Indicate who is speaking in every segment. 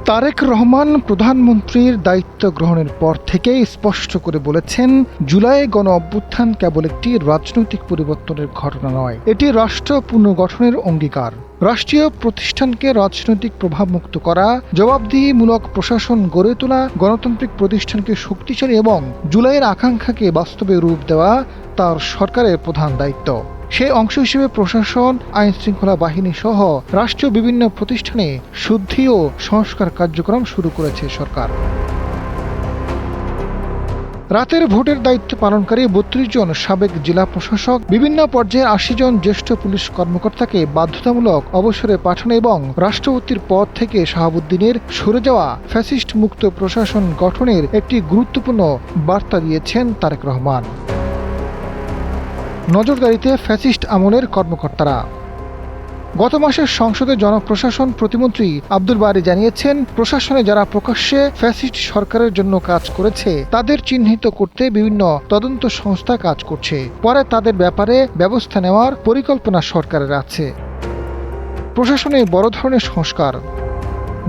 Speaker 1: তারেক রহমান প্রধানমন্ত্রীর দায়িত্ব গ্রহণের পর থেকেই স্পষ্ট করে বলেছেন, জুলাই গণ অভ্যুত্থান কেবল একটি রাজনৈতিক পরিবর্তনের ঘটনা নয়, এটি রাষ্ট্র পুনর্গঠনের অঙ্গীকার। রাষ্ট্রীয় প্রতিষ্ঠানকে রাজনৈতিক প্রভাবমুক্ত করা, জবাবদিহিমূলক প্রশাসন গড়ে তোলা, গণতান্ত্রিক প্রতিষ্ঠানকে শক্তিশালী এবং জুলাইয়ের আকাঙ্ক্ষাকে বাস্তবে রূপ দেওয়া তার সরকারের প্রধান দায়িত্ব। সেই অংশ হিসেবে প্রশাসন, আইনশৃঙ্খলা বাহিনী সহ রাষ্ট্রীয় বিভিন্ন প্রতিষ্ঠানে শুদ্ধি ও সংস্কার কার্যক্রম শুরু করেছে সরকার। রাতের ভোটের দায়িত্ব পালনকারী ৩২ জন সাবেক জেলা প্রশাসক, বিভিন্ন পর্যায়ের ৮০ জন জ্যেষ্ঠ পুলিশ কর্মকর্তাকে বাধ্যতামূলক অবসরে পাঠানো এবং রাষ্ট্রপতির পদ থেকে শাহাবুদ্দিনের সরে যাওয়া ফ্যাসিস্ট মুক্ত প্রশাসন গঠনের একটি গুরুত্বপূর্ণ বার্তা দিয়েছেন তারেক রহমান। নজরদারিতে ফ্যাসিস্ট আমলের কর্মকর্তারা। গত মাসে সংসদে জনপ্রশাসন প্রতিমন্ত্রী আব্দুল বারী জানিয়েছেন, প্রশাসনে যারা প্রকাশ্যে ফ্যাসিস্ট সরকারের জন্য কাজ করেছে তাদের চিহ্নিত করতে বিভিন্ন তদন্ত সংস্থা কাজ করছে। পরে তাদের ব্যাপারে ব্যবস্থা নেওয়ার পরিকল্পনা সরকারের আছে। প্রশাসনে বড় ধরনের সংস্কার।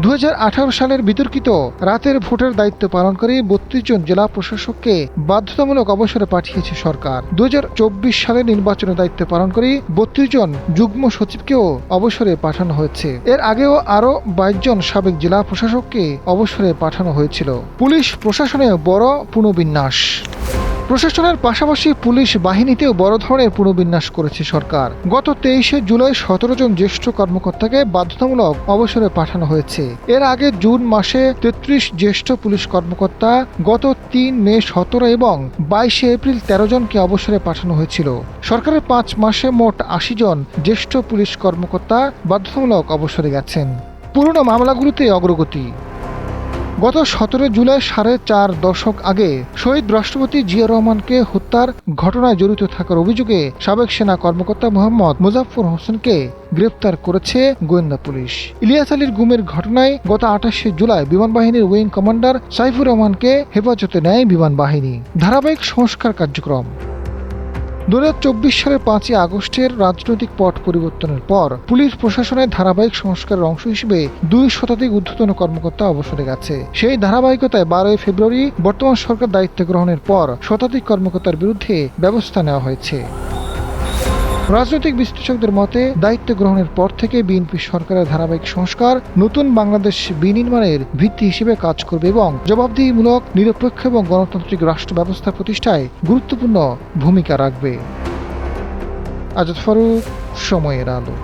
Speaker 1: ২০১৮ সালের বিতর্কিত রাতের ভোটের দায়িত্ব পালনকারী ৩২ জন জেলা প্রশাসককে বাধ্যতামূলক অবসরে পাঠিয়েছে সরকার। ২০২৪ সালের নির্বাচনের দায়িত্ব পালনকারী ৩২ জন যুগ্ম সচিবকেও অবসরে পাঠানো হয়েছে। এর আগেও আরও ২২ জন সাবেক জেলা প্রশাসককে অবসরে পাঠানো হয়েছিল। পুলিশ প্রশাসনে বড় পুনর্বিন্যাস। প্রশাসনের পাশাপাশি পুলিশ বাহিনীতেও বড় ধরনের পুনর্বিন্যাস করেছে সরকার। গত ২৩শে জুলাই ১৭ জন জ্যেষ্ঠ কর্মকর্তাকে বাধ্যতামূলক অবসরে পাঠানো হয়েছে। এর আগে জুন মাসে ৩৩ জ্যেষ্ঠ পুলিশ কর্মকর্তা, গত ৩ মে ১৭ এবং ২২শে এপ্রিল ১৩ জনকে অবসরে পাঠানো হয়েছিল। সরকারের ৫ মাসে মোট ৮০ জন জ্যেষ্ঠ পুলিশ কর্মকর্তা বাধ্যতামূলক অবসরে গেছেন। পুরনো মামলাগুলোতে অগ্রগতি। গত ১৭ জুলাই ৪.৫ দশক আগে শহীদ রাষ্ট্রপতি জিয়া রহমানকে হত্যার ঘটনায় জড়িত থাকার অভিযোগে সাবেক সেনা কর্মকর্তা মোহাম্মদ মোজাফফর হোসেনকে গ্রেপ্তার করেছে গোয়েন্দা পুলিশ। ইলিয়াস আলীর গুমের ঘটনায় গত ২৮শে জুলাই বিমান বাহিনীর উইং কমান্ডার সাইফুর রহমানকে হেফাজতে নেয় বিমান বাহিনী। ধারাবাহিক সংস্কার কার্যক্রম। ২০২৪ সালের ৫ই আগস্টের রাজনৈতিক পট পরিবর্তনের পর পুলিশ প্রশাসনের ধারাবাহিক সংস্কারের অংশ হিসেবে ২ শতাধিক ঊর্ধ্বতন কর্মকর্তা অবসরে গেছে। সেই ধারাবাহিকতায় ১২ ফেব্রুয়ারি বর্তমান সরকার দায়িত্ব গ্রহণের পর শতাধিক কর্মকর্তার বিরুদ্ধে ব্যবস্থা নেওয়া হয়েছে। রাজনৈতিক বিশ্লেষকদের মতে, দায়িত্ব গ্রহণের পর থেকে বিএনপি সরকারের ধারাবাহিক সংস্কার নতুন বাংলাদেশ বিনির্মাণের ভিত্তি হিসেবে কাজ করবে এবং জবাবদিহিমূলক, নিরপেক্ষ এবং গণতান্ত্রিক রাষ্ট্র ব্যবস্থা প্রতিষ্ঠায় গুরুত্বপূর্ণ ভূমিকা রাখবে। আজাদ ফারুক, সময়ের আলো।